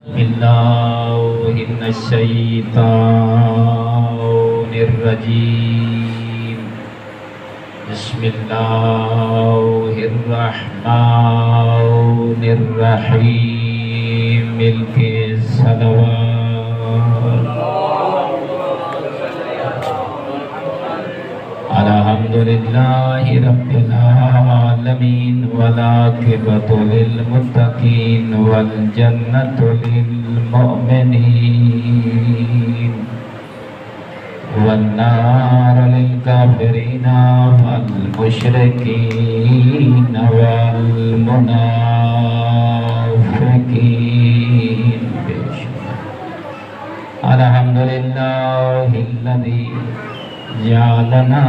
بالله من الشيطان الرجيم. بسم الله الرحمن الرحيم. ملک الصلوات. الحمد لله رب العالمين والعاقبة للمتقين والجنة للمؤمنين والنار للكافرين والمشركين والمنافقين. الحمد لله الذي جعلنا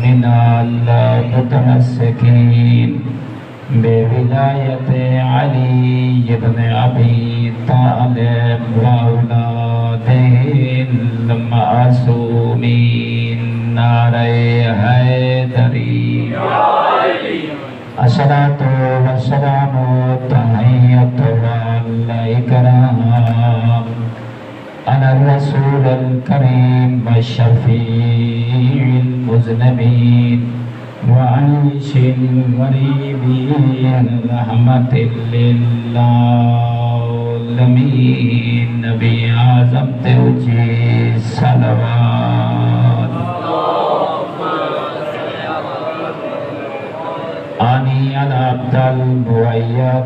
من المتمسكين بولایت علی ابن ابی طالب واولادہ المعصومین. نعرہ حیدری. الصلاۃ والسلام تحیۃ والاکرام على الرسول الكريم والشفيع المذنبين وعيش المريبين رحمة للعالمين. نبي اعظم توجي صلوات. آني على عبد المؤيد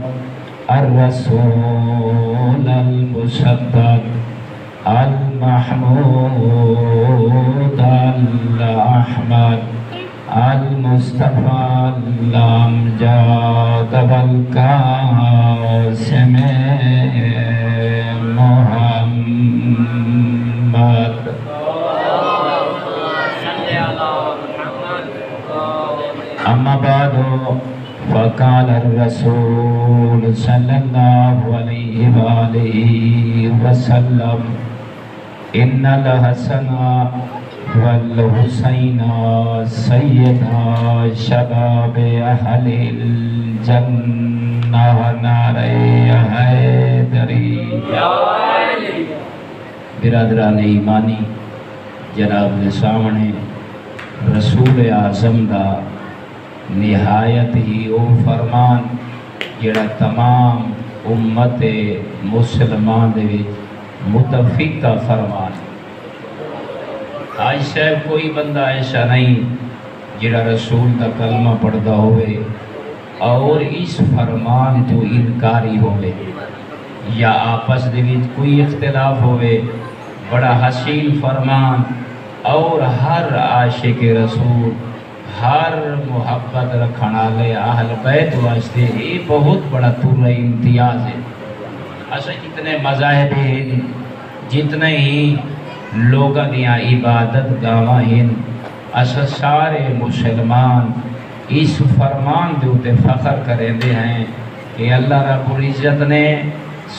الرسول المصدق المحمود الأحمد المصطفى الأمجد والقاسم محمد. أما بعد فقال الرسول صلى الله عليه وآله وسلم إن الحسن والحسين سيدا شباب أهل الجنة. نعرہ حیدری. برادران ایمانی، جناب نے سامنے رسول اعظم دا نہایت ہی او فرمان جڑا تمام امت مسلمان دے وچ متفق کا فرمان. آج صاحب کوئی بندہ ایسا نہیں جڑا رسول کا کلمہ پڑھتا ہوئے اور اس فرمان تو انکاری ہوئے یا آپس دے وچ کوئی اختلاف ہوئے. بڑا حسین فرمان اور ہر عاشق رسول، ہر محبت رکھنا لے اہل بیت واسطے یہ بہت بڑا تر امتیاز ہے. اصل جتنے مذاہب ہیں، جتنے ہی لوگاں دیاں عبادت گاواں ہیں، اصل سارے مسلمان اس فرمان دے اتے فخر کریں دے ہیں کہ اللہ رب العزت نے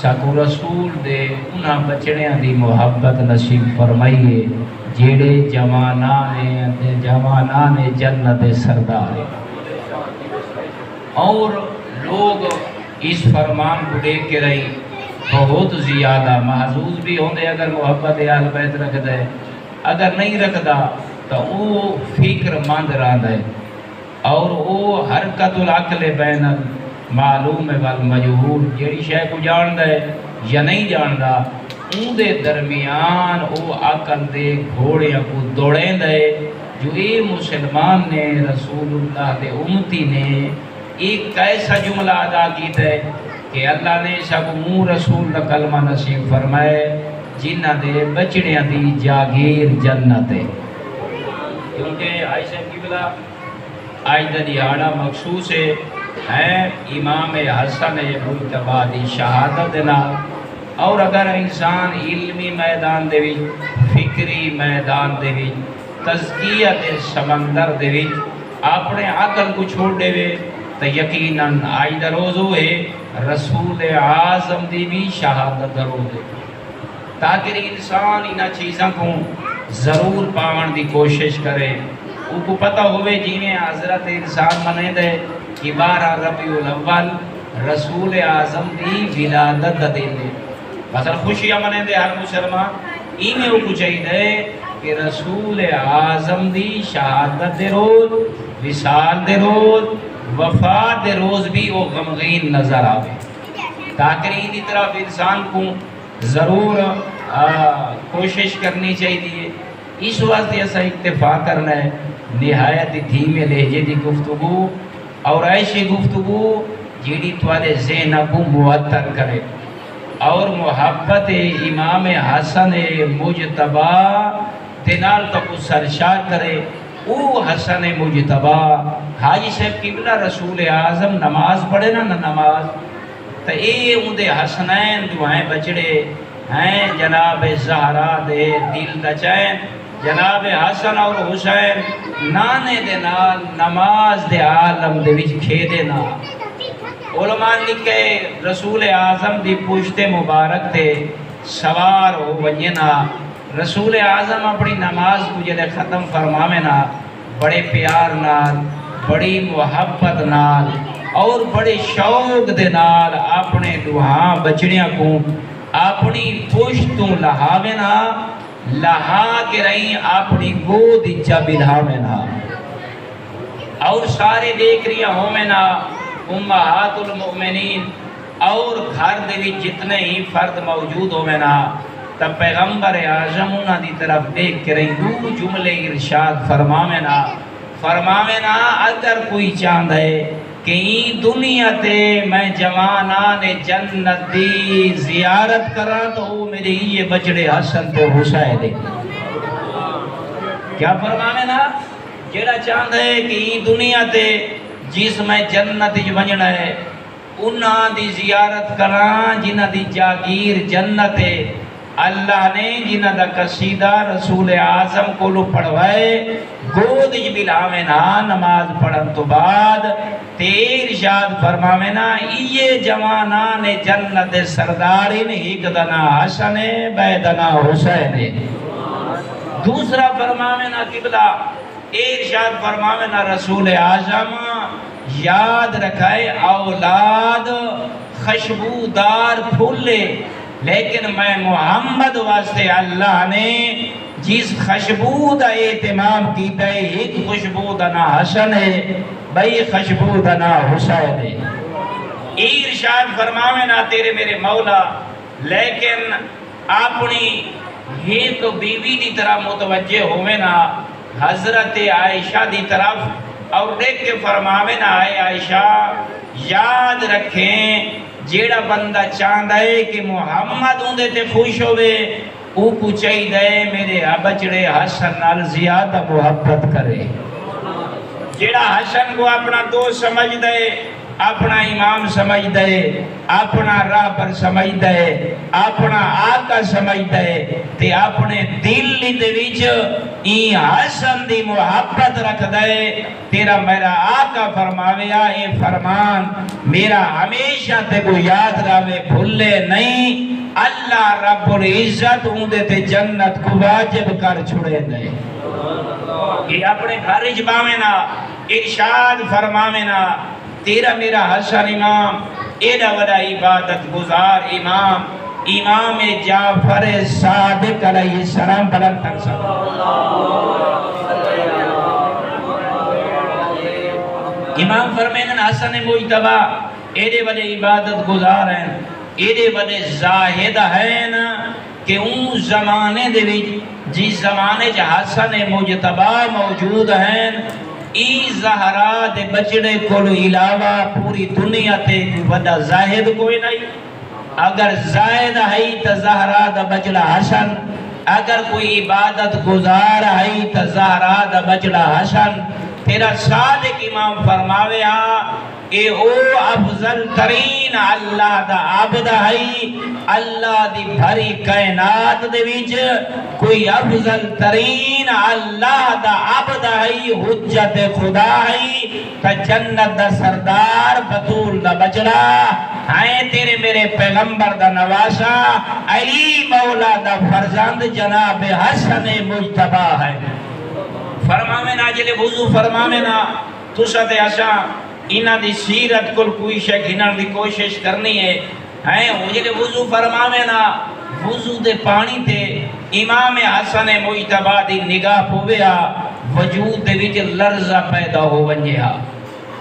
ساکو رسول دے انہاں بچڑیاں دی محبت نصیب فرمائیے جیڑے جوانان جنت سردار ہیں. اور لوگ اس فرمان کو دیکھ کے رہی بہت زیادہ محظوظ بھی ہوندے اگر محبت اہل بیت رکھتا ہے. اگر نہیں رکھتا تو وہ فکر مند رہتا ہے اور وہ حرکت العقل بین المعلوم والمجہول جیڑی شے کو جاندا ہے یا نہیں جاندا ان دے درمیان وہ عقل دے گھوڑیاں کو دوڑیندا ہے. جو اے مسلمان نے رسول اللہ دے امتی نے ایک ایسا جملہ ادا کیتا ہے کہ اللہ نے سب منہ رسول دا کلمہ نصیب فرمائے جنہ دے بچڑیاں دی جاگیر جنت ہے. کیونکہ عائشہ کی بلا آج دا دیہاڑا مخصوص ہے امام حسن مجتبی دی شہادت دینا. اور اگر انسان علمی میدان دے وچ، فکری میدان دے وچ، تزکیہ دے سمندر دے وچ اپنے عقل کو چھوڑ دے وے تو یقیناً آج دا روز ہوئے رسول اعظم دی بھی شہادت روز ہے. تاکہ انسان انہاں چیزاں کو ضرور پاون دی کوشش کرے. ان کو پتہ ہوئے جنہیں حضرت انسان منے دے کہ 12 ربیع الاول رسول اعظم دی ولادت دا دن ہے مثلا خوشیاں منے دے ہر مسلمان اینے او کو چاہیے کہ رسول اعظم دی شہادت دے روز وصال دے روز وفات دے روز بھی وہ غمگین نظر آوے تاکہ ان طرف انسان کو ضرور کوشش کرنی چاہیے اس واسطے ایسا اکتفا کرنا ہے نہایت دھیمے لہجے دی گفتگو اور ایسی گفتگو جیڑی تھوڑے ذہن کو معطر کرے اور محبت امام حسن مجتبی دنال تک سرشار کرے او حسن مجتبی حاجی صاحب قبلہ رسول اعظم نماز پڑھے نا نماز تو اے ان دے حسنین جو ہیں بچڑے ہیں جناب زہرا دے دل دا چین جناب حسن اور حسین نانے دے نال نماز دے عالم دے وچ کھیدے نا علماء لکھے رسول اعظم دی پشت مبارک تے سوار ہو ونجنا رسول اعظم اپنی نماز کو جلے ختم فرماوے نا بڑے پیار نال بڑی محبت نال اور بڑے شوق دے نال اپنے دوہاں بچڑیاں کو اپنی پشتوں لہاوے نا لہا کے رہیں اپنی گود اچھا بلھاوے نا اور سارے دیکھ رہی ہومیں نا امہات المؤمنین اور گھر دے بھی جتنے ہی فرد موجود ہوئے نا تب پیغمبر اعظم انہاں دی طرف دیکھ کے رہیں دو جملے ارشاد فرماوے نا اگر کوئی چاند ہے کہ این دنیا تے میں جوانان جنت دی زیارت کرا تو وہ میرے یہ بچڑے حسن تو حسین دے کیا فرماوے نا جیڑا چاند ہے کہ این دنیا تے جس میں جنت ونجنا ہے انہاں دی زیارت کران جنہ دی جاگیر جنت ہے اللہ نے جنہ دا قصیدہ رسول اعظم کو لو پڑھوائے گود بلاوے نا نماز پڑھن تو بعد تیر شاد فرماوے نا یہ جوانان جنت سردارین ایک دنا حسن بیدنا حسین دوسرا فرماوے نا قبلہ ارشاد فرماوے نا رسول اعظم یاد رکھائے اولاد خوشبودار پھولے لیکن میں محمد واسطے اللہ نے جس خوشبو دا اہتمام کیتا ہے ایک خوشبو دا نا حسن ہے بھئی خوشبو دا نا حسین ہے ارشاد فرماوے نا تیرے میرے مولا لیکن اپنی ایک بیوی دی طرح متوجہ ہوئے نا حضرت عائشہ دی طرف اور دیکھ کے فرماوے نا آئے عائشہ یاد رکھیں جیڑا بندہ چاند ہے کہ محمد اندے تے خوش ہوئے او کو چاہی دے میرے بچڑے حسن نال زیادہ محبت کرے جیڑا حسن کو اپنا دوست سمجھ دے اپنا امام سمجھ دے اپنا رہبر سمجھ دے اپنا آقا سمجھ دے تے اپنے دل دے وچ این حسن دی محبت رکھ دے تیرا میرا آقا فرماویا اے فرمان میرا ہمیشہ تے کو یاد راوے بھولے نہیں اللہ رب العزت اندے تے جنت کو واجب کر چھوڑے دے یہ اپنے گھر جباوے نا ارشاد فرماوے نا تیرا میرا حسن امام ایڈا وڈا عبادت گزار امام امام جعفر صادق علیہ السلام بلند تک سب امام فرمینن حسن مجتبی ایڈے وڈے عبادت گزار ہیں ایڈے وڈے زاہد ہیں کہ ان زمانے دے وچ جس زمانے جا حسن مجتبی موجود ہیں ای زہرا دے بچڑے کولو علاوہ پوری دنیا تے وڈا زاہد کوئی نہیں اگر زاہد ہے تا زہرا دا بچڑا حسن اگر کوئی عبادت گزار ہے تا زہرا دا بچڑا حسن تیرا صادق امام فرماوے اے او افضل ترین اللہ دا عبد ہے اللہ دی بھری کائنات دے وچ کوئی افضل ترین اللہ دا عبد ہے حجت خدا ہے تا جنت دا سردار بطول دا بچڑا ہے تیرے میرے پیغمبر دا نواسا علی مولا دا فرزند جناب حسن مجتبی ہے فرماوے نا جلے وضو فرماوے نا تو ستے آشا انہاں دی سیرت کل کوئی شے گھنن دی کوشش کرنی ہے وہ جڑے وضو فرماوے نا وضو دے پانی تے امام حسن مجتبی دی نگاہ پویا وجود دے وچ لرزہ پیدا ہو ونجیا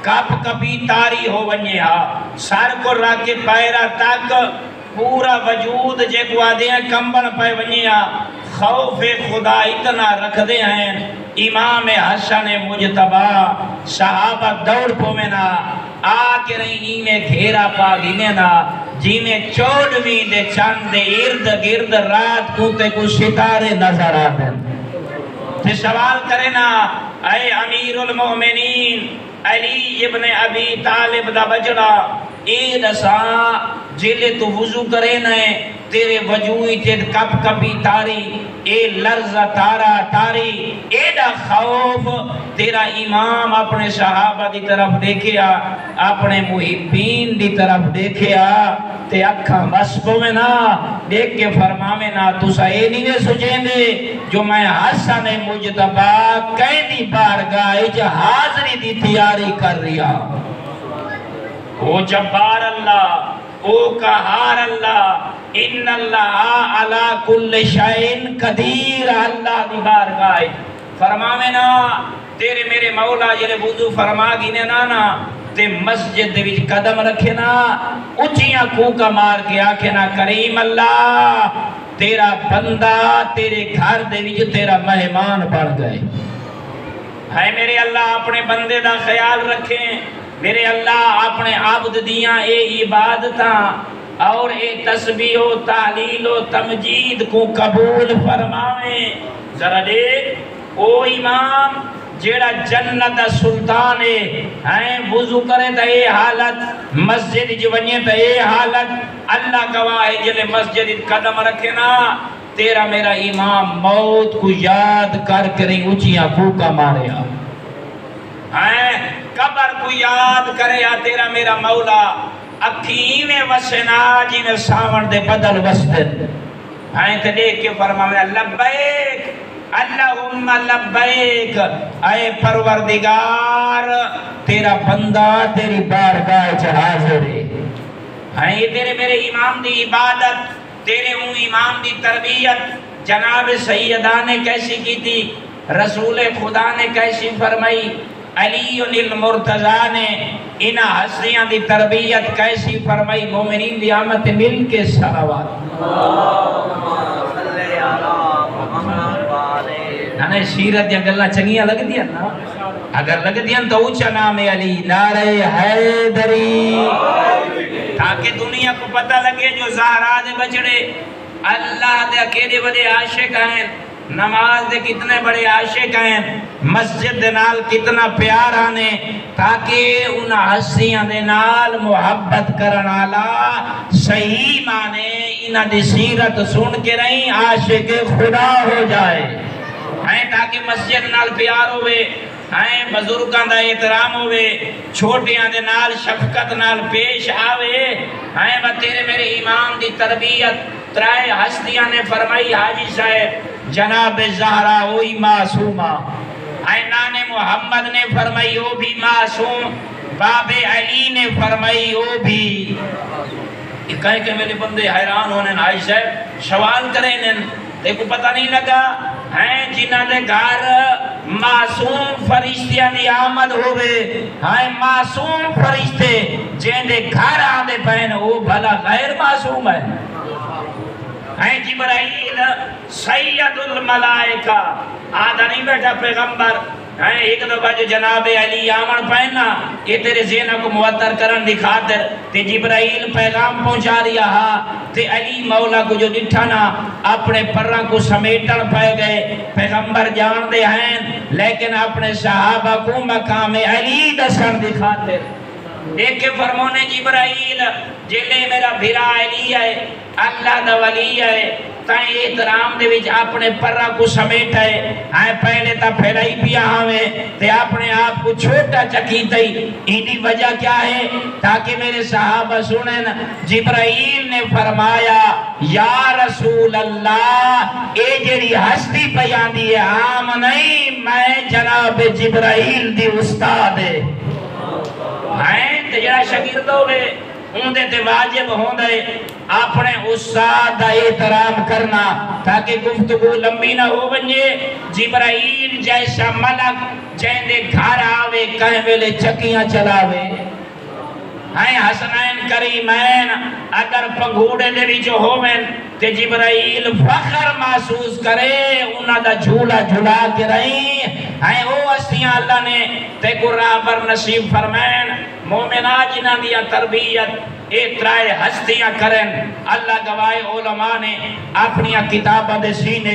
کپ کپی تاری ہو ونجیا سر کو رکھ کے پیرا تک پورا وجود جے کو آدھے ہیں کمبن پہ ونجیا خوف خدا اتنا رکھ دے ہیں امام حسن مجتبی صحابہ دوڑ پوینا آ کے رہی میں گھیرا پا گھنینا جی میں چوڑویں دے چاند دے ارد گرد رات کوتے کو ستارے نظر آتے تے سوال کرے نا اے امیر المومنین علی ابن ابی طالب دا بجڑا اے دساں جلے تو وضو کرے نئے تیرے وجوہی تیر کپ کپی تاری اے لرزہ تارا تاری اے دا خوف تیرا امام اپنے صحابہ دی طرف دیکھیا اپنے محبین دی طرف دیکھیا تے اکھاں مسکو میں نا دیکھ کے فرماوے نا تسا اے نہیں سوچیں دے جو میں حسن مجتبی کہنی بارگاہ اج حاضری دی تیاری کر رہا او جبار اللہ او قہار اللہ ان اللہ علی کل شیء قدیر اللہ دی بارگاہ فرماوے نا تیرے میرے مولا جلے وضو فرما گینے نا تے مسجد دے وچ قدم رکھے نا اچھیاں کوکا مار کے آکھے نا کریم اللہ تیرا بندہ تیرے گھر دے وچ تیرا مہمان بن گئے ہے میرے اللہ اپنے بندے دا خیال رکھیں میرے اللہ اپنے عبد دیاں اے عبادتاں اور اے تسبیح و تعلیل و تمجید کو قبول فرمائیں ذرا دیکھ او امام جیڑا جنت سلطان ہے وضو کرے تا اے حالت مسجد جونیے تا اے حالت اللہ گواہ ہے جلے مسجد قدم رکھے نا تیرا میرا امام موت کو یاد کر کریں اچھیاں کوکا مارے قبر کو یاد کرے یا تیرا میرا مولا اکھی میں وسنا جی میں ساون دے بدل وسدن تے دیکھ کے فرمایا لبیک اللہم لبیک اے پروردگار تیرا بندہ تیری بارگاہ چ حاضر ہے یہ تیرے میرے امام دی عبادت تیرے ہوں امام دی تربیت جناب سیدہ نے کیسی کی تھی رسول خدا نے کیسی فرمائی علی المرتضیٰ نے انہ حسنیاں دی تربیت کیسی فرمائی مومنین دی آمد مل کے صلوات نانے سیرت یا گلہ چنگیاں لگ دیا نا اگر لگ دیا تو اونچا نام علی نعرہ حیدری تاکہ دنیا کو پتہ لگے جو زہرا دے بچڑے اللہ دے اکیلے بڑے عاشق ہیں نماز دے کتنے بڑے عاشق ہیں مسجد دے نال کتنا پیار آنے تاکہ ان حسیاں دے نال محبت کرنالا صحیح مانے انہ دی سیرت سن کے رہیں عاشق خدا ہو جائے تاکہ مسجد نال پیار ہوئے بزرگاں دا احترام ہوئے چھوٹیاں دے نال شفقت نال پیش آوے و تیرے میرے امام دی تربیت ترائے ہستیاں نے فرمائی حاجی صاحب جناب زہرا ہوئی معصومہ نان محمد نے فرمائی وہ بھی معصوم باب علی نے فرمائی وہ بھی کہیں کہ میرے بندے حیران ہونے حاجی صاحب سوال کریں دیکھو پتہ نہیں لگا جنہ دے گھر معصوم فرشتیاں دی آمد ہوئے معصوم فرشتے جن دے گھر آدھے پہن وہ بھلا غیر معصوم ہے جبرائیل سید الملائکہ آدھا نہیں بیٹھا پیغمبر ایک دفعہ جو جناب علی آمن پہننا یہ تیرے ذہنہ کو موتر کرن دی خاطر تے جبرائیل پیغام پہنچا رہا ہا تے علی مولا کو جو ڈٹھانا اپنے پرہ کو سمیٹن پہ گئے پیغمبر جان دے ہیں لیکن اپنے صحابہ کو مقام علی دسن دی خاطر ایک فرمونے جبرائیل جلے میرا بھرا علی ہے اللہ دا ولی ہے تائیں احترام دے وچ اپنے پرہ کو سمیٹ ہے پہلے تا پھیلائی پیا ہمیں تے اپنے آپ کو چھوٹا چکیتائی انہی وجہ کیا ہے تاکہ میرے صحابہ سنیں جبرائیل نے فرمایا یا رسول اللہ اے جڑی ہستی بیان دی ہے عام نہیں میں جناب جبرائیل دی استاد ہے ہیں تے جڑا شاگرد ہوے اندے تے واجب ہوندا ہے اپنے استاد دا احترام کرنا تاکہ گفتگو لمبی نہ ہو ونجے جبرائیل جیسا ملک جیندے گھر آوے کہیں ویلے چکیاں چلاوے ہیں حسنین کریمین اگر پنگھوڑے دے وچ ہوویں تے جبرائیل فخر محسوس کرے انہاں دا جھولا جھلا کے رہی ہیں او ہستیاں اللہ نے تے قرآن پر نصیب فرمائیں مومنہ جنہاں دیا تربیت ترائے ہستیاں کریں اللہ گواہ علماء نے اپنی کتابہ دے سینے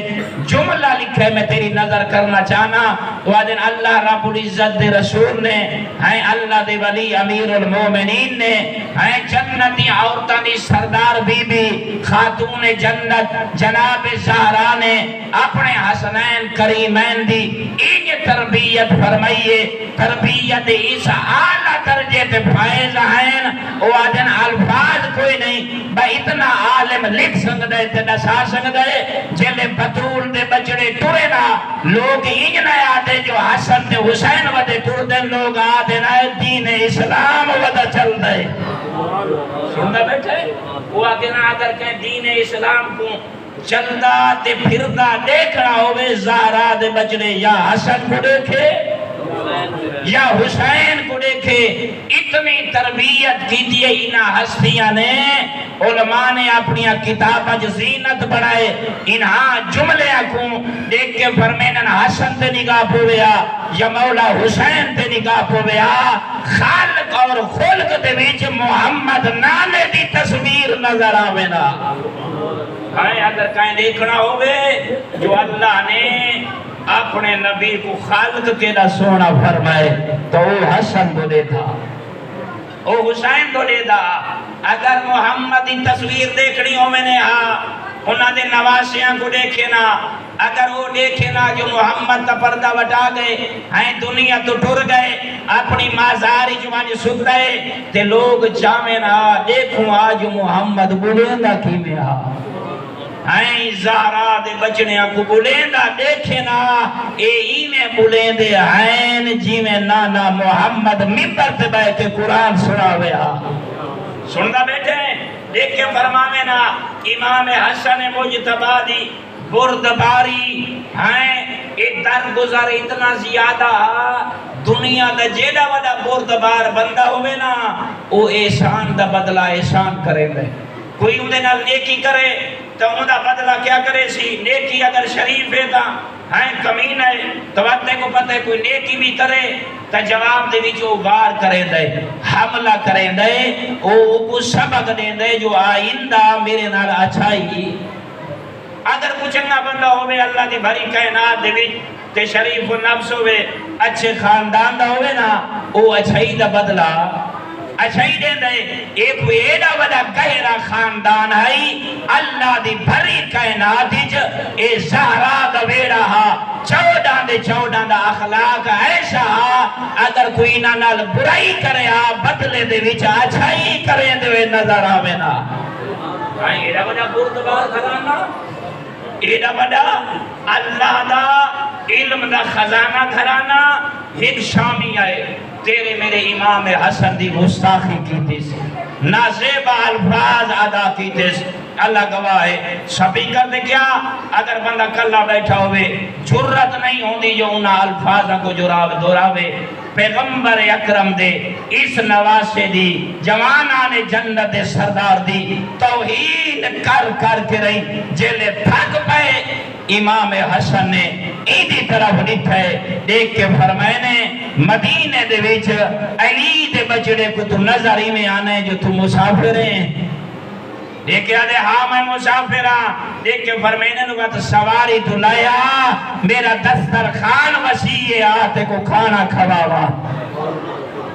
جملہ لکھے میں تیری نظر کرنا چاہنا وعدن اللہ رب العزت دے رسول نے ہیں اللہ دے ولی امیر المومنین نے ہیں جنتی عورتہ دی سردار بی بی خاتون جنت جناب زہرا نے اپنے حسنین کریمین دی ایک تربیت فرمائیے تربیت اس اعلیٰ درجے تے فائز ہیں وعدن الفاظ کوئی نہیں با اتنا عالم لکھ سکتے تے نسا سکتے جلے بطول دے بچڑے ٹورے نا لوگ انجنے آتے جو حسن تے حسین ودے ٹور دے لوگ آتے نا دین اسلام ودہ چل دے سننا بیٹھے وہ آگے نا اگر کہیں دین اسلام کو چلدا تے پھردا دیکھنا ہوئے زہرا دے بچڑے یا حسن کو دیکھے یا حسین کو دیکھے اتنی تربیت کی دیئے انہا ہستیاں نے علماء نے اپنی کتابہ زینت بڑھائے انہا جملے کو دیکھ کے فرمینن حسن تے نگاہ پویا یا مولا حسین تے نگاہ پویا خالق اور خلق تے بیچ محمد نامے دی تصویر نظر آوینا اگر کہیں دیکھنا ہوئے جو اللہ نے اپنے نبی کو خالق کے نہ سونا فرمائے تو وہ حسن کو دے تھا وہ حسین کو دے تھا اگر محمد کی تصویر دیکھنی ہو میں نے انہاں دے نواسیاں کو دیکھے نا اگر وہ دیکھے نا جو محمد کا پردہ وٹا گئے ہیں دنیا تو ٹر گئے اپنی مازاری جوانی سکھ گئے تے لوگ چاہمیں نا دیکھوں آج محمد بلندہ کی میں ہیں زہرا دے بچنے کو بلیندہ دیکھے نا اے میں بلیندے ہیں جی میں نانا محمد ممبر سے بیٹھ کے قرآن سناوے سننا بیٹھے دیکھ کے فرماوے نا امام حسن مجتبی دی بردباری ہیں ایک در گزار اتنا زیادہ دنیا دا جیڑا وڈا بردبار بندہ ہوئے نا او احسان دا بدلہ احسان کرے گئے کوئی اندھے نال نیکی کرے تو اندھا بدلہ کیا کرے سی نیکی اگر شریف ہے تا ہیں کمین ہے تو وقتے کو پتہ ہے کوئی نیکی بھی کرے تو جواب دے بھی جو بار کرے دے حملہ کرے دے او کو سبق دے دے جو آئندہ میرے نال اچھائی اگر کچھ نہ بندہ ہوئے اللہ دی بھری کائنات دے بھی تے شریف و نفس ہوئے اچھے خاندان دا ہوئے نا او اچھائی دا بدلہ اچھائی دے دے ایک ویڈا وڈا گہرا خاندان ہے اللہ دی بھری کائنات اے زہرا دا ویڈا ہا چودان دا اخلاق ایسا ہا اگر کوئی نہ نال برائی کرے ہا بدلے دے وچ اچھائی کرے دے نظر آوے نا ایڈا وڈا بردبار گھرانا ایڈا وڈا اللہ دا علم دا خزانہ گھرانا ایک شامی آئے تیرے میرے امام حسن دی گستاخی کی تیس نازیبہ الفاظ ادا کی تیس اللہ گواہ ہے سپیکر دے کیا اگر بندہ کلہ بیٹھا ہوئے جرت نہیں ہوندی جو انہا الفاظ کو دوراوے پیغمبر اکرم دے اس نواسے دی جوانان جنت سردار دی توہین کر کے رہی جیلے تھک پائے امام حسن نے ایدی طرف نٹھائے دیکھ کے فرمائے نے مدینے دے ویچ علی دے بچڑے کو تو نظر ہی میں آنے جو تو مسافر ہیں دیکھ کے آدھے ہاں میں مسافر ہاں دیکھ کے فرمائنے لگا تو سواری تو لایا میرا دسترخوان وسیع آتے کو کھانا کھواوا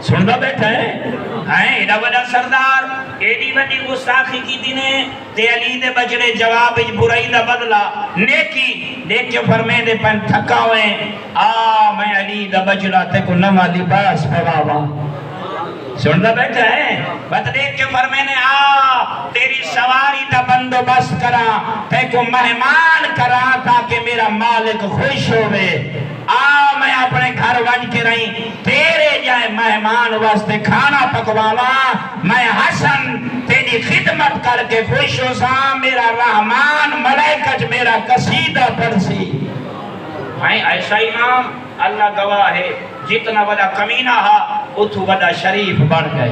سن دو بیٹھا ہے ایڈا وڈا سردار ایڈی وڈی گستاخی کی دینے تے علی دے بچڑے جواب برائی دا بدلا نیکی دیکھ کے فرمائے دے پن تھکا ہوئے میں علی دا بچڑا تے کو نما لباس پواوا سننا بیٹھا ہے بات دیکھ کے فرمائنے تیری سواری دا بندو بس کرا تے کو مہمان کرا تاکہ میرا مالک خوش ہوئے میں اپنے گھر ون کے رہی تیرے جائے مہمان واسطے کھانا پکواوا میں حسن تیری خدمت کر کے خوش ہو سا میرا رحمان ملائکہ میرا قصیدہ پڑھ سی میں ایسا امام اللہ گواہ ہے جتنا بڑا کمینہ ہا اتو بڑا شریف بڑھ گئے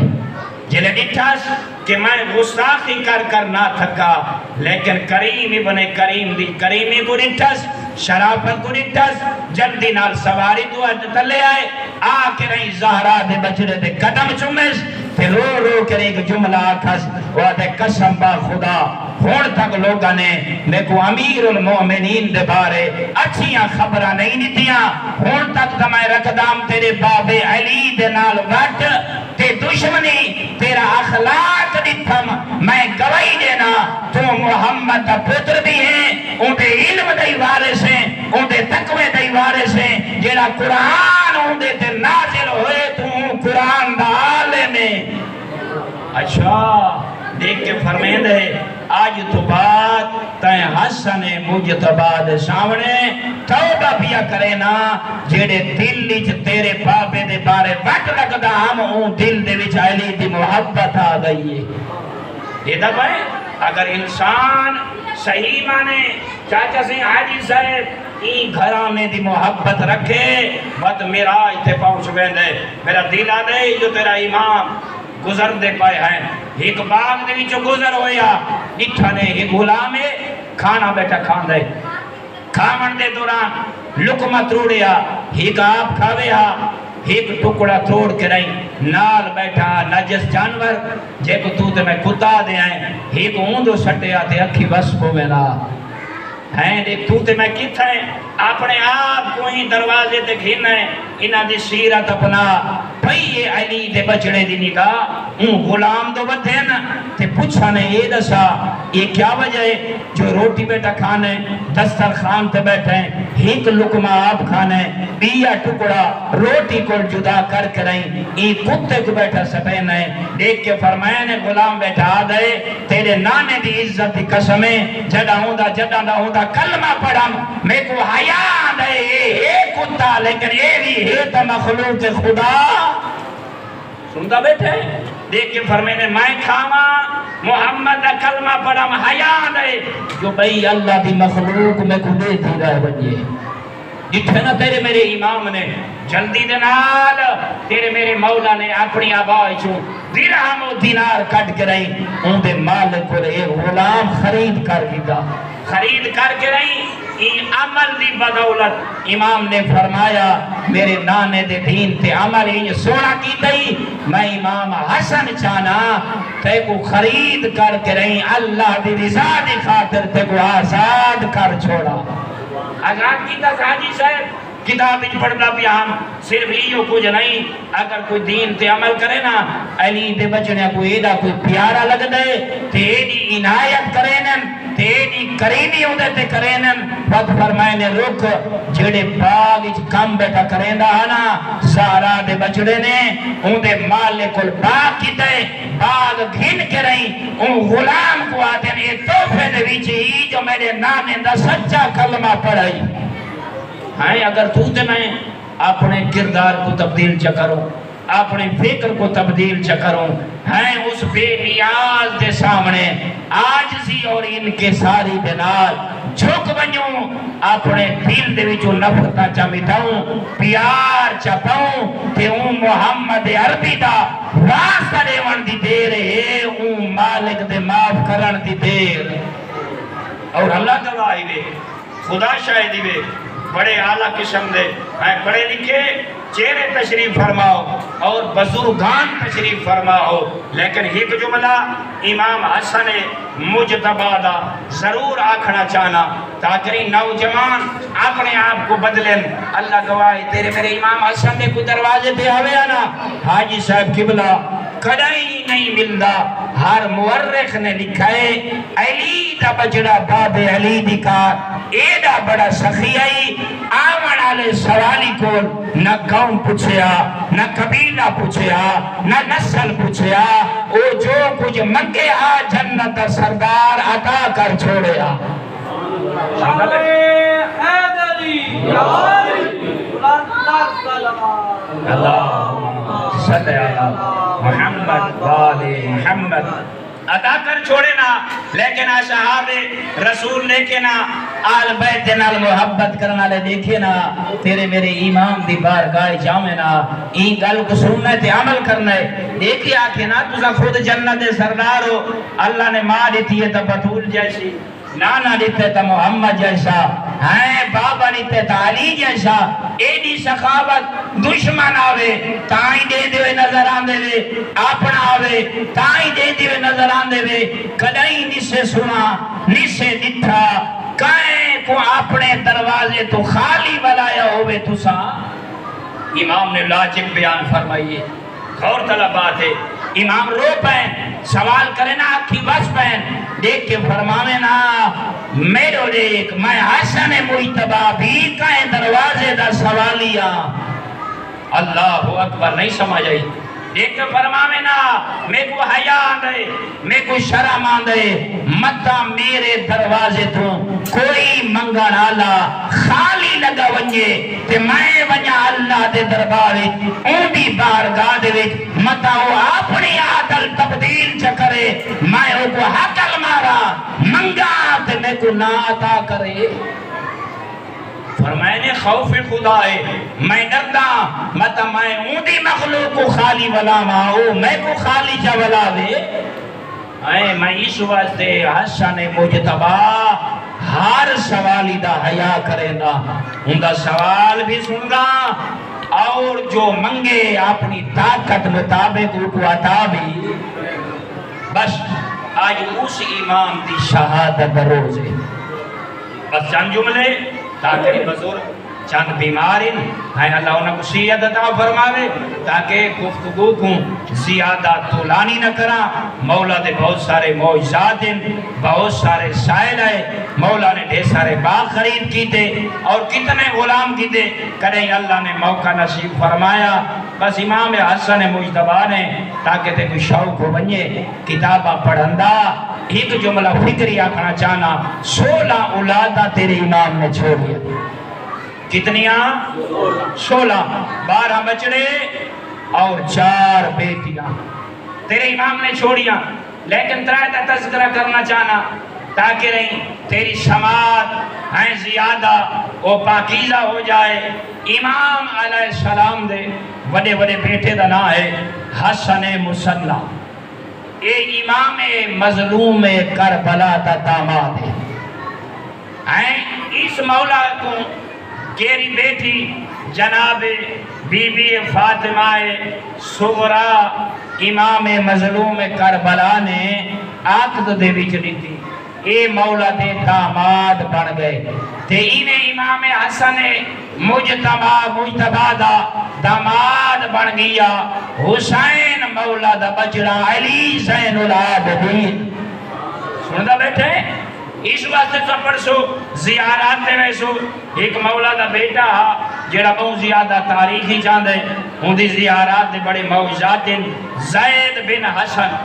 جلے ڈٹھاس کہ میں غصاخی کر نہ تھکا لیکن کریم ابن کریم دی کریمی کو ڈٹھاس شرافت کو ڈٹھاس جلدی نال سواری تو تلے آئے آکے رہی زہرا دے بچڑے دے قدم چمیس تے رو رو کے ایک جملہ آکھس وہ دے قسم با خدا ہون تک لوگا نے میں کو امیر المومنین دے بارے اچھیاں خبرہ نہیں دیتیاں ہون تک تو میں رکھدام تیرے باب علی دے نال وٹ تے دشمنی تیرا اخلاق دیتھم میں گواہی دینا تو محمد دا پتر بھی ہیں ان دے علم دے وارث ہیں ان دے تقوی دے وارث ہیں جیڑا قرآن ان دے تے نازل ہوئے تو قرآن دا عالم ہے اچھا دیکھ کے فرمین ہے آج تو بات تائیں حسن مجتبہ دے سامنے توبہ پیا کرے نا جیڑے دل لیچ تیرے باپے دے بارے وقت لگدا ہم اون دل دے وچ علی دی محبت آ گئی ہے یہ دا بھائی اگر انسان صحیح مانے چاچا سے حاجی صاحب این گھرانے دی محبت رکھے بات میرا ایتے پہنچ بیندے میرا دل آدھے جو تیرا امام گزر دے پائے ہیں ایک باغ دے وچوں گزر ہویا نٹھا نے ایک غلام ہے کھانا بیٹھا کھان دے کھامن دے دوران لقمہ تروڑیا ایک آپ کھاویا ایک ٹکڑا توڑ کے رہی نال بیٹھا نجس جانور جے کو تو تے میں کتا دے آئیں ایک اوندو سٹیا تے اکھی بس کو میرا ہیں دیکھ تو تے میں کتھا ہے اپنے آپ کو ہی دروازے تے کھینا ہے انہاں دی سیرت اپنا بھئی یہ علی دے بچڑے دی نگاہ غلام دو بدھین تے پوچھا نے یہ دسا یہ کیا وجہ ہے جو روٹی بیٹا کھانے دسترخوان تے بیٹھے ایک لقمہ آپ کھانے بیا ٹکڑا روٹی کو جدا کر کے رہیں ایک کتے کو بیٹھا سپین ہے دیکھ کے فرمائے نے غلام بیٹھا آدھے تیرے نانے دی عزت دی قسمیں جڑا ہوندا کلمہ پڑھم میں کو حیاء آدھے یہ کتا لیکن یہ بھی ہے تا مخلوق خدا سنتا بیٹھے دیکھ کے فرمینے میں کھاما محمد دا کلمہ پڑھم حیاء دے جو بھئی اللہ دی مخلوق میں کو دے دی رہے بنیے جتھے نا تیرے میرے امام نے جلدی دنال تیرے میرے مولا نے اپنی آبائی چوں درہم و دینار کٹ کے رہی ان دے مالک کو رہے غلام خرید کر کے رہی این عمل دی بدولت امام نے فرمایا میرے نانے دے دین تے عمل ہی سونا کی تئی میں امام حسن چانا تے کو خرید کر کے رہی اللہ دی رضا دی خاطر تے کو آزاد کر چھوڑا آزاد کی تک حاجی صاحب کتاب پڑھتا بھی ہم صرف ایو کچھ نہیں اگر کوئی دین تے عمل کرے نا علی دے بچنے کوئی ایڈا کوئی پیارا لگ دے تے ایڈی عنایت کرینن تے ایڈی کریمی ہوں دے تے کرینن بد فرمائے نے رک جڑے باغ اچ کم بیٹھا کرین دا نا سارا دے بچڑے نے ان دے مالک الباغ کی تے باغ گھن کے رہی ان غلام کو آتے ہیں یہ توفے دے ویچی جو میرے نانے دا سچا کلمہ پڑھائی ہیں اگر تو تے میں اپنے کردار کو تبدیل چکروں اپنے فکر کو تبدیل چکروں ہیں اس بے نیاز دے سامنے آجزی اور ان کے ساری دنال جھک بنیوں اپنے دل دے وچوں نفرتہ چا مٹاؤں پیار چا پاؤں کہ اون محمد عربی دا واسطہ دے ون دی دیر ہے اون مالک دے معاف کرن دی دیر اور اللہ گواہی وے خدا شاہدی وے بڑے اعلیٰ قسم دے پڑھے لکھے چہرے تشریف فرماؤ اور بزرگان تشریف فرماؤ لیکن ایک جملہ امام حسن مجتبہ دا ضرور آکھنا چاہنا تاکہ نوجوان اپنے آپ کو بدلیں اللہ گواہی تیرے میرے امام حسن نے کوئی دروازے پہ آوے آنا حاجی صاحب قبلہ کدائی نہیں ملدا ہر مورخ نے لکھا ہے علی دا بجڑا باب علی دی کار ایڈا بڑا سخیائی آمن آلے سوالی کو نہ قوم پوچھیا نہ قبیلہ پوچھیا نہ نسل پوچھیا او جو کچھ منگے آ جنت سردار عطا کر چھوڑیا اللہ صلی علی محمد وآل محمد ادا کر چھوڑے نا، لیکن اصحاب رسول دیکھے نا، آل بیت نال محبت کرنا لے دیکھے نا، تیرے میرے امام دی بارگاہ جاویں نا، این گل کو سننا تے عمل کرنا ہے۔ دیکھی آکھے نا تُسا خود جنت سردار ہو، اللہ نے ماں دیتی ہے تا بطول جیسی، نانا دیتے تا محمد جیسا، ہیں بابا دیتے تا علی جیسا، ایڈی سخاوت دشمن آوے تائیں دے دیوے نظر آن دے وے، اپنا آوے تائیں دے دیوے نظر آن دے وے، کدائیں نسے سنا نسے دٹھا، کائیں کو اپنے دروازے تو خالی بلایا ہوئے تسا۔ امام نے لاجب بیان فرمائیے، غور طلب بات ہے، امام رو پہن سوال کرے نا آکھی بس پہن، دیکھ کے فرماوے نا میرو دیکھ میں حسن مجتبہ بھی کائیں دروازے دا سوالیا۔ اللہ اکبر نہیں سمجھ آئی، دیکھ کے فرماوے نا میں کو حیاء آندے میں کو شرم آندے، مطا میرے دروازے تو کوئی منگا نالا خالی لگا ونجے تے میں ونجا اللہ دے دربارے اون دی بارگاہ دے وچ مطا وہ اپنی عادل تبدیل چکرے، میں او کو حقل مارا منگا تے میں کو نہ عطا کرے۔ فرمائے نے خوف خدا ہے، میں ڈردا مطا میں اون دی مخلوق کو خالی ولا ماؤ میں کو خالی جا ولا وے، میں اس واسطے حسن مجتبہ ہر سوالی دا حیاء کرے گا، ان دا سوال بھی سن گا اور جو منگے اپنی طاقت مطابق کو عطا بھی۔ بس آج اس امام دی شہادت روز ہے، بس چند جملے تاکہ بزرگ چند بیمارین ہیں اللہ انہوں کو صحت عطا فرماوے تاکہ گفتگو کو زیادہ طولانی نہ کرا۔ مولا دے بہت سارے معجزات ہیں، بہت سارے سائل ہیں، مولا نے ڈھیر سارے باغ خرید کیتے اور کتنے غلام کیتے، کریں اللہ نے موقع نصیب فرمایا۔ بس امام حسن مجتبہ نے تاکہ تے کوئی شوق ہو بنیے کتابہ پڑھندہ ایک جملہ فکری آکھنا چاہنا، 16 اولادہ تیرے امام نے چھوڑ دیا۔ کتنیاں؟ 16، 12 بچڑے اور 4 بیٹیاں تیرے امام نے چھوڑیاں، لیکن ترائدہ تذکرہ کرنا چاہنا تاکہ نہیں تیری سماعت ہیں زیادہ وہ پاکیزہ ہو جائے۔ امام علیہ السلام دے بڑے بڑے بیٹے دا نام ہے حسن مسلح، اے امام مظلوم کربلا دا داماد ہے۔ اس مولا کو کیری بیٹی جناب بی بی فاطمہ صغرا امام مظلوم کربلا نے عقد دے وچ دیتی، اے مولا دے داماد بن گئے تے انہیں امام حسن مجتبہ دا داماد بن گیا۔ حسین مولا دا بچڑا علی زین العابدین سندہ بیٹھے اس واسطے سب پڑھسو زیارات دے ویسو ایک مولا دا بیٹا جڑا بہت زیادہ تاریخی چاند ہے، ان دی زیارات دے بڑے معجزات ہیں۔ زید بن حسن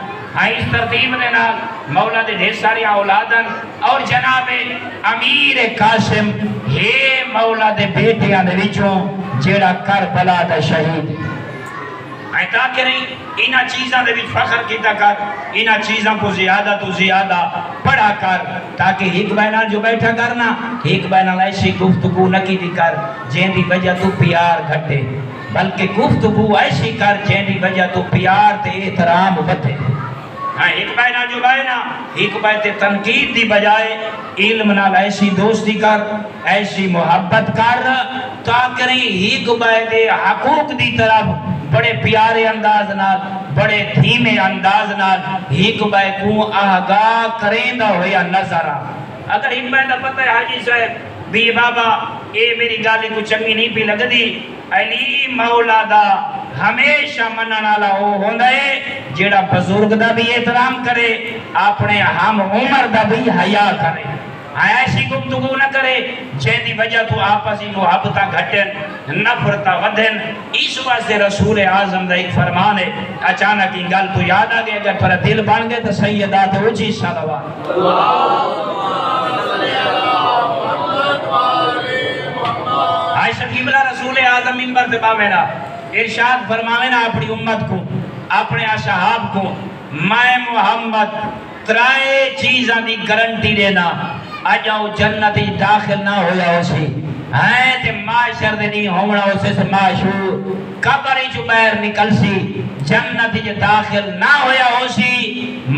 اس ترتیب دے نال مولا دے ڈھیر ساری اولادن اور جناب امیر قاسم ہے مولا دے بیٹیاں دے وچوں جڑا کربلا دا شہید ہے۔ تاکہ نہیں انہا چیزاں دے بھی فخر کیتا کر، انہا چیزاں کو زیادہ تو زیادہ پڑھا کر تاکہ ایک بینال جو بیٹھا کرنا ایک بینال ایسی گفتگو نہ کی دی کر جین دی وجہ تو پیار گھٹے، بلکہ گفتگو ایسی کر جین دی وجہ تو پیار تے احترام بتے۔ ایک بینال جو بینا ایک بیتے تنقید دی بجائے علم نال ایسی دوستی کر ایسی محبت کر تاکہ نہیں ایک بیتے حقوق دی طرف بڑے پیارے انداز نال بڑے دھیمے انداز نال ایک بے کو آگاہ کریں دا ہویا نظرہ۔ اگر ایک بے دا پتہ ہے حاجی صاحب بھی بابا اے میری گالی کو چنگی نہیں پی لگ دی، علی مولا دا ہمیشہ منن والا وہ ہوندا ہے جیڑا بزرگ دا بھی احترام کرے اپنے ہم عمر دا بھی حیا کرے، ایسی گفتگو نہ کرے جن دی وجہ تو آپسی محبتاں گھٹن نفرتاں ودھن۔ اس واسطے رسول اعظم دا ایک فرمان ہے، اچانک کی گل تو یاد آ گئے اگر تھوڑا دل بن گئے تو سیدات اونچی صلوات۔ عائشہ قبلہ رسول اعظم منبر پہ میرا ارشاد فرماوے نا اپنی امت کو، اپنے اصحاب کو، میں محمد ترائے چیزاں دی گارنٹی دینا، اجاؤ جنت داخل نہ ہویا اسی ہیں تے معاشر دے نہیں ہونا اسے سے معشور قبری جو باہر نکل سی جنت جو داخل نہ ہویا اسی،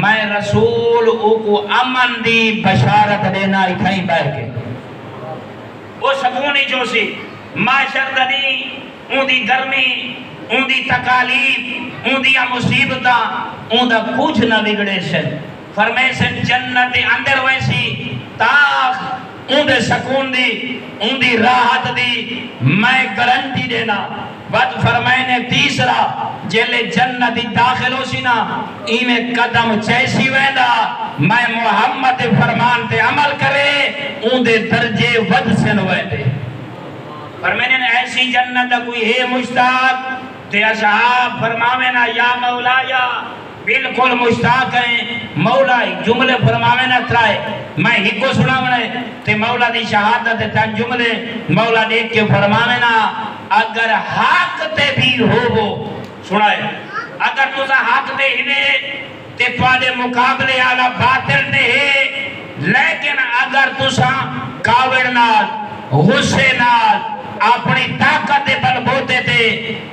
میں رسول او کو امن دی بشارت دینا اتھائی باہر کے وہ سکونی جو سی معاشر دے نہیں اون دی گرمی، اون دی تکالیف، اون دی مصیبتاں، اون دا کچھ نہ بگڑے سے فرمائے سے جنت اندر ویسی تاخ اون دے سکون دی، اون دی راحت دی میں گارنٹی دینا۔ بعد فرمائے نے تیسرا جلے جنت داخل ہو سی نا ایمیں قدم چیسی ویندہ میں محمد فرمان تے عمل کرے اون دے درجے ود سے نویندے۔ فرمائے نے ایسی جنت کوئی ہے مشتاق تے اصحاب فرماوے نا یا مولا یا بالکل مشتاق ہیں مولا جملے فرماوے نا ترائے میں ہی کو سنا بنے تے مولا دی شہادت تن جملے مولا دیکھ کے فرماوے نا اگر حق تے بھی ہو وہ سنائے اگر تُسا حق تے ہنے تے توالے مقابلے آلا باطل تے ہے، لیکن اگر تُسا کاوڑ نال غصے نال اپنی طاقت دے بل بوتے تے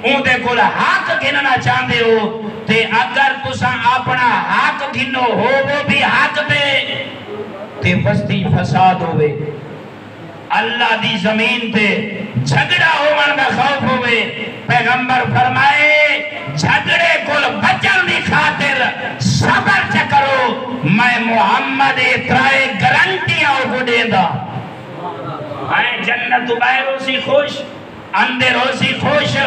اون دے کل حق گھننا چاہتے ہو تے اگر تُسا اپنا حق گھنو ہو وہ بھی حق تے بستی فساد ہوئے، اللہ دی زمین تے جھگڑا ہومن کا خوف ہوئے، پیغمبر فرمائے جھگڑے کل بچن دی خاطر صبر چکرو میں محمد اترائے گارنٹیاں کو دیندہ۔ آئیں جنت باہر ہو سی خوش، اندر ہو سی خوش،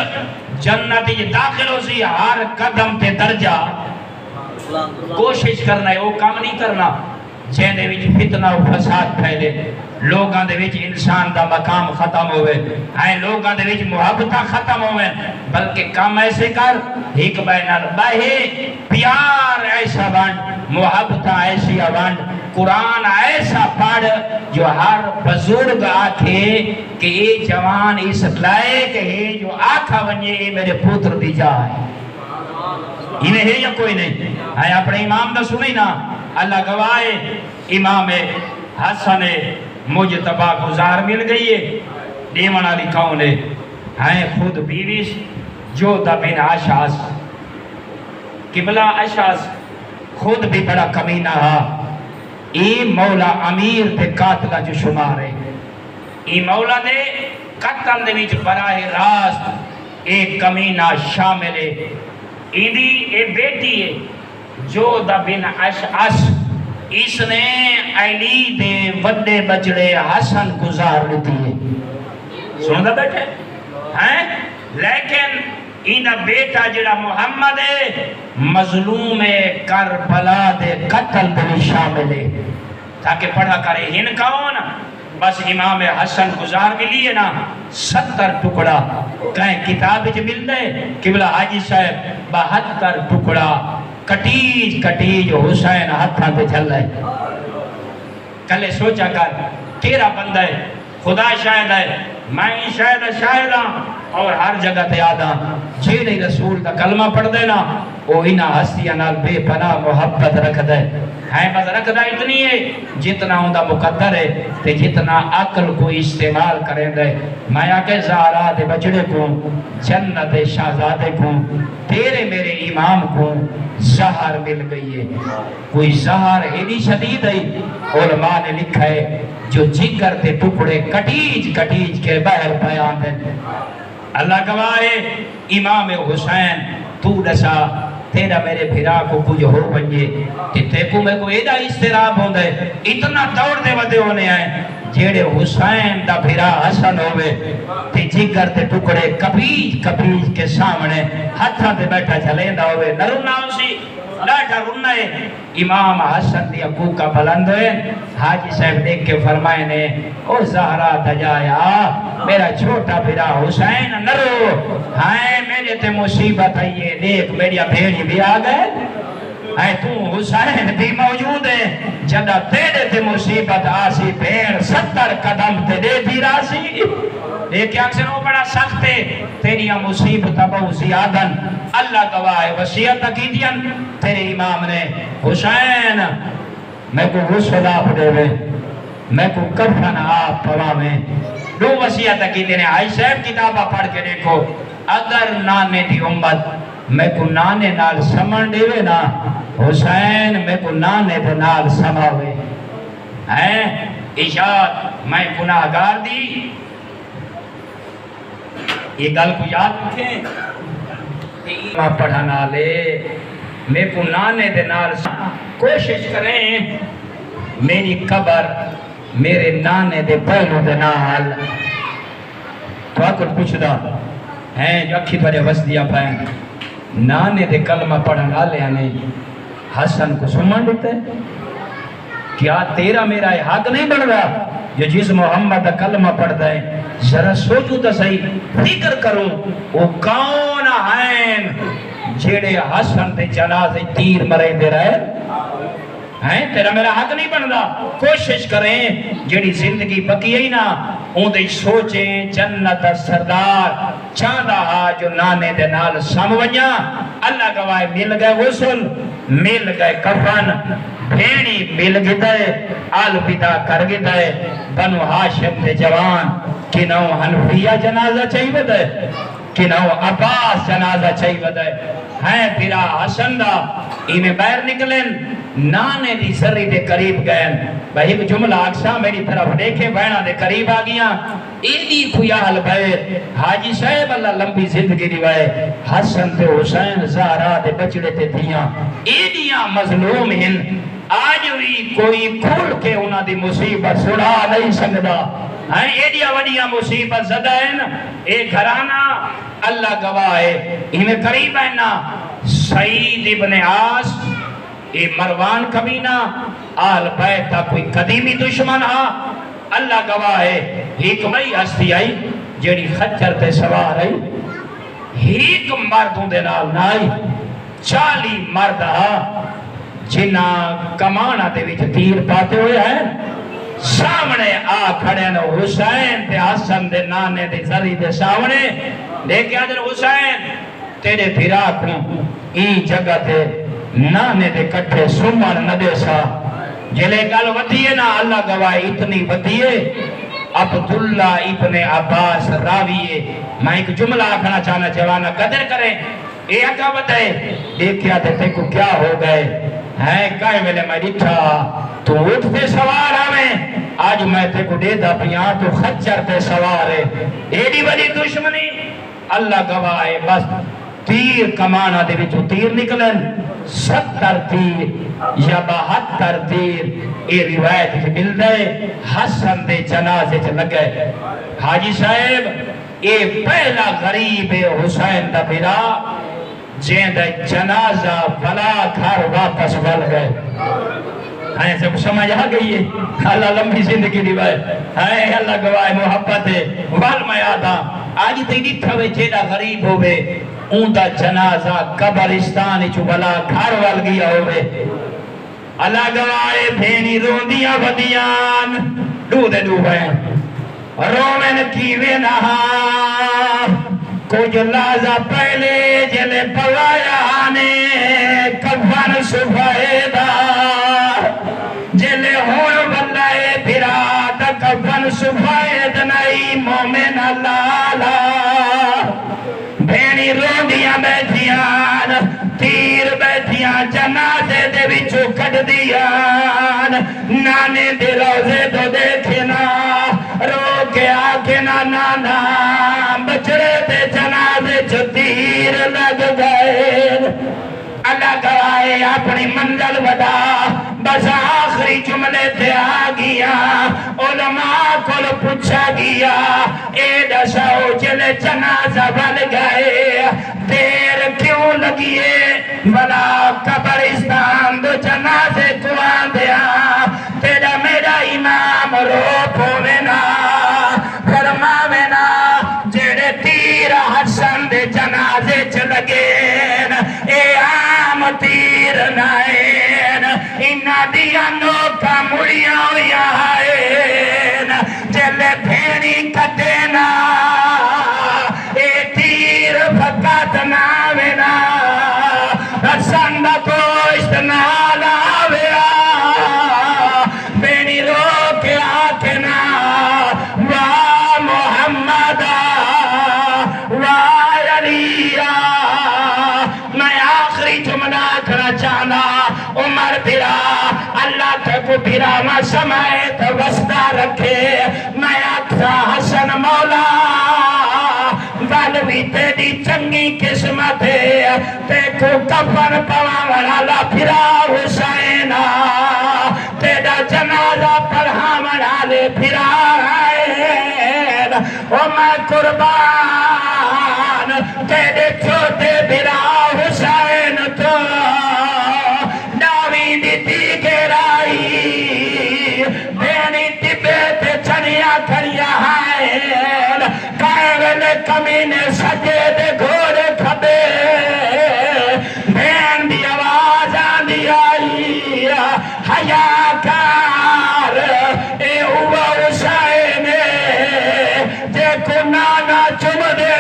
جنت داخل ہو سی ہر قدم تے درجہ کوشش کرنا ہے، وہ کام نہیں کرنا جہاں دے وچ فتنہ و فساد پھیلے، لوگاں دے وچ انسان دا مقام ختم ہوئے، آئیں لوگاں دے وچ محبتہ ختم ہوئے، بلکہ کام ایسے کر ایک بینر باہے پیار ایسا بانڈ، محبتہ ایسی بانڈ، قرآن ایسا پڑھ جو ہر بزرگ آکھے کہ یہ جوان اس لائق ہے جو آکھا ونجے میرے پوتر دی جائے، انہیں ہے یا کوئی نہیں؟ آئے اپنے امام دا سنی نا اللہ گواہے امام حسن مجتبہ گزار مل گئی ہے دیوان علی کون ہے، آئے خود بیویش جوتا بن اشعث قبلہ اشعث خود بھی بڑا کمینہ ہے، ای مولا امیر تے قاتلہ جو شمار ہے، ای مولا دے قتل دے وچ براہ راست ایک کمینہ شامل ہے، ایدی اے بیٹی ہے جودہ بن اشعث، اس نے علی دے وڈے بچڑے حسن گزار لیتی ہے، سنو دا بیٹھے ہیں لیکن اینا بیٹا جڑا محمد ہے مظلوم کربلا دے قتل دے شامل ہے، تاکہ پڑھا کرے ہن کون بس امام حسن گزار کے لیے نا 70 ٹکڑا کہیں کتاب جو مل دے قبلہ حاجی صاحب 72 ٹکڑا کٹیج کٹیج حسین ہتھاں تے چل رہے، کلے سوچا کر تیرا بندہ ہے خدا شاہد ہے میں شاہد ہاں اور ہر جگہ تے آدھا جیڑے رسول دا کلمہ پڑھ دینا وہ انہا ہستیاں نال بے پناہ محبت رکھ دے ہیں، بس رکھ دے اتنی ہے جتنا ہوں دا مقدر ہے تے جتنا عقل کو استعمال کریں دے، میں آکے زہرا دے بچڑے کو جنت شہزادے کو تیرے میرے امام کو زہر مل گئی ہے، کوئی زہر ایڈی شدید ہے علماء نے لکھا ہے جو جگر تے ٹکڑے کٹیج کٹیج کے باہر بیان دیں، اللہ گواہے امام حسین تو دسا تیرا میرے بھرا کو کچھ ہو بنجے تے کو میں کو ایڈا استراب ہوندہ ہے اتنا دوڑ دے ودے ہونے آئے جیڑے حسین دا بھرا حسن ہوئے تے جگر تے ٹکڑے کپیج کپیج کے سامنے ہتھا تے بیٹھا چلیندہ ہوئے نرونا اسی لاٹھا رنہ ہے، امام حسن دی ابو کا بلند ہے، حاجی صاحب دیکھ کے فرمائے نے او زہرا دجایا میرا چھوٹا بھرا حسین نرو ہائے میرے تے مصیبت ہے یہ دیکھ میری بھیڑی بھی آگئے اے تو حسین بھی موجود ہے جدہ تیرے تے مصیبت آسی بھیڑ 70 قدم تے دے دی راسی لیکن اکثر وہ بڑا سخت ہے تیری مصیبت بہو زیادن اللہ گواہ ہے وصیت کی دین تیرے امام نے حسین میں کو غسل آپ دے وے میں کو کفن آپ پوا میں دو وصیت کی دین عائشہ کتابہ پڑھ کے دیکھو اگر نانے دی امت میں کو نانے نال سمن دے وے نا حسین میں کو نانے دے نال سماوے ہیں اشاد میں گناہگار دی یہ گل کو یاد رکھیں ایمان پڑھانا لے میں کو نانے دے نال کوشش کریں میری قبر میرے نانے دے پہلو دے نال تو آکر پوچھ دا ہیں جو اکھی پڑے وس دیا پائیں نانے دے کلمہ پڑھانا لے آنے حسن کو سمان دیتے کیا تیرا میرا حق نہیں بڑھ رہا جو جس محمد کلمہ پڑھتا ہے ذرا سوچو تو صحیح فکر کرو وہ کون ہیں جیڑے حسن تے جنازے تیر مرے دے رہے ہیں تیرا میرا حق نہیں بن رہا کوشش کریں جیڑی زندگی بکی ہے نا اون دے سوچیں جنت سردار چاندہ جو نانے دے نال سمونیا اللہ گواہ مل گئے غسل مل گئے کفن بھینی مل گئے آل پیدا کر گئے بنو ہاشم دے جوان کنو حنفیہ جنازہ چاہی بدے کنو عباس جنازہ چاہی بدے ہیں پھرا حسن دا ایمیں باہر نکلیں نانے دی سری دے قریب گئے بھائی ایک جملہ اکسا میری طرف دیکھے بہنہ دے قریب آگیا ایدی خیال بھائی حاجی صاحب اللہ لمبی زندگی دیوائے حسن تے حسین زہرہ دے بچڑے تے دیاں ایدیاں مظلوم ہیں آج بھی کوئی کھول کے انہاں دی مصیبت سڑا نہیں سکتا ہیں ایڈیا وڈیا مصیبت زدہ ہیں ایک گھرانا اللہ گواہ ہے انہیں قریب ہے نا سعید ابن عاص اے مروان کبینہ آل بیت کا کوئی قدیمی دشمن ہا اللہ گواہ ہے ایک بھئی ہستی آئی جیڑی خچر تے سوار آئی ایک مردوں دے نال نائی 40 مرد ہا جنہ کمانا دے وچ تیر پاتے ہوئے ہیں سامنے آ کھڑے نو حسین تے حسن دے نانے دے زری دے سامنے دیکھے آدھر حسین تیرے بھیرا کو ای جگہ تے نانے دے کٹھے سمن نہ دے سا جلے گل ودیے نا اللہ گواہ اتنی ودیے عبداللہ ابن عباس راویے میں ایک جملہ آکھنا چاہنا جوانا قدر کریں اے اکا بتائے دیکھیا تے کو کیا ہو گئے ہیں کائے ملے میں ڈٹھا تو اٹھ پہ سوار آمیں آج میں تے کو دے دا پیاں تو خچر پہ سوار ہے ایڈی بڑی دشمنی اللہ گواہ ہے بس تیر کمانا دے بھی تو تیر نکلن 70 تیر یا 72 تیر اے روایت سے مل دے حسن دے جنازے سے لگے حاجی صاحب اے پہلا غریب حسین دا بیرا جین دے جنازہ بلا گھر واپس بل گئے ہائیں سب سمجھ آ گئی ہے اللہ لمبی زندگی دیوائے ہائیں اللہ گواہ محبت ہے والمہ یادا آج تیری تھوے جیڑا غریب ہوئے اون دا جنازہ قبرستان چو بلا گھر وال گیا ہوئے اللہ گواہ بھینی روندیاں ودیان دو دے دو بھائیں رومن کیوے نہا کچھ لازہ پہلے جلے پوایا آنے کفن سفیدہ جلے ہون بلائے پھرا تا کفن سفید نئی مومن لالا بھینی روندیاں بیٹھیاں تیر بیٹھیاں جنازے دے وچوں کٹ دیاں نانے دے روزے تو دیکھنا رو کے آکے نانا بچڑے دے جنازے چو تیر لگ گئے اللہ گواہ اپنی منزل ودا بس آخری جملے تے آ گیا علماء کل پوچھا گیا اے دساؤ جلے جنازہ بل گئے دیر کیوں لگیے بلا قبرستان دو جنازے کو آندیا تیرا میرا امام رو پوینا فرماوینا جڑے تیر حسن دے جنازے چ لگین اے عام تیر نائین انہا دیا نوکا مڑیاں ہویا آئین پھراوا سمایت وسدا رکھے میں آکھا حسن مولا والوی تیری چنگی قسمت ہے تے کو کفن پواون والا پھرا حسین تیرا جنازہ پڑھاون والے پھرا او میں قربان تیرے چھوٹے بھرا حسین تو ڈاوی دیتی گرائی بینی ٹبے تے چنیا کھڑیا ہے کائل کمینے سجے دے گھوڑے کھبے بین دی آواز آندی آئی حیا کار اے اوہ حسین جے کو نانا چم دے